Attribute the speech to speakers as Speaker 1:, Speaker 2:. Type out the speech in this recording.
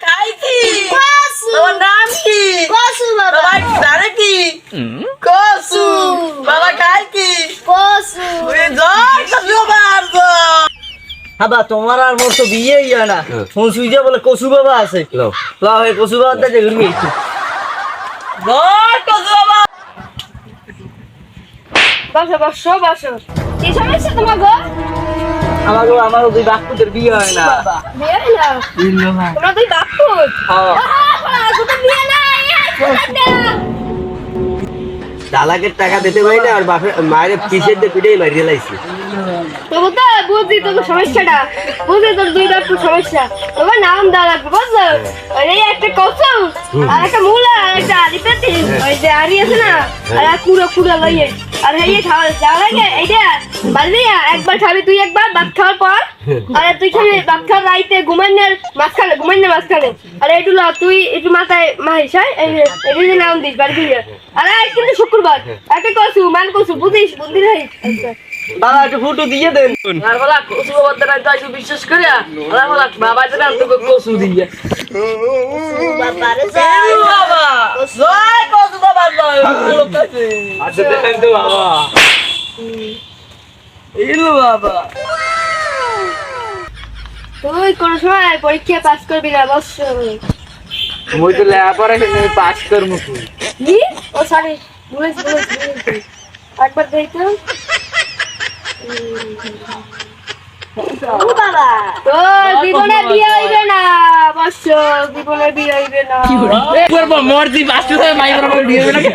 Speaker 1: খাইছি
Speaker 2: কসু
Speaker 1: তোমার নাম কি
Speaker 2: কসু বাবা
Speaker 1: বাবা জানে কি কসু বাবা খাই কি
Speaker 2: কসু
Speaker 1: ওই জয় কসু বাবার জয়
Speaker 3: হাবা তোমার আর মোর তো বিয়েই হয় না ফোন সুইজে বলে কসু বাবা আছে লাও এই কসু বাবা দেখে ঘুরবি
Speaker 1: জয় কসু বাবা
Speaker 2: বসো কি সমস্যা তোমার গো
Speaker 3: আমারও দুই বাপুদের বিয়ে হয় না
Speaker 2: বিয়ে না তোমার দুই বাপু বিয়ে না
Speaker 4: চালাকের টাকা দিতে পারি না আর বাপের মায়ের পিসের দিয়ে পিঠেই মারিয়ে লাইছে
Speaker 2: তবু তো বুঝলি তোর সমস্যাটা বুঝলি তোর দুই বাপুর সমস্যা তোমার নাম দেওয়া লাগবে বুঝছো এই একটা কসু আর একটা মূলা আর একটা আলি পেতে ওই যে আরি আছে না আর পুরো লইয়ে আর এই খাওয়া যাওয়া লাগে এইটা বাড়ি একবার খাবি তুই একবার ভাত খাওয়ার পর আর তুই খাবি ভাত খাওয়ার রাইতে ঘুমাইনের মাঝখানে আর এইটু তুই একটু মাথায় মাহিস হ্যাঁ এই নাম দিস বাড়ি দিয়ে আর আজ কিন্তু শুক্রবার একটা কসু মান কসু বুঝিস বুদ্ধি নাই
Speaker 3: বাবা একটু ফুটো দিয়ে দেন
Speaker 1: আর বলা কসু বাবার দ্বারা তো একটু বিশ্বাস করে আর বলা বাবা দ্বারা তোকে কসু দিয়ে
Speaker 2: বাবারে
Speaker 1: বাবা জয় কসু বাবার জয় লোক আছে
Speaker 4: আচ্ছা দেখেন তো বাবা
Speaker 1: ইলু বাবা
Speaker 2: তুই কোন সময় পরীক্ষা পাস করবি না অবশ্যই
Speaker 4: মই তো লেখাপড়া করে পাস করবো
Speaker 2: কি ও সরি বুঝেছি একবার দেখো ও বাবা তো জীবনে বিয়ে হইবে না অবশ্য জীবনে বিয়ে হইবে না
Speaker 4: করবো মর্জি বাস্তু মাইবার বিয়ে হবে না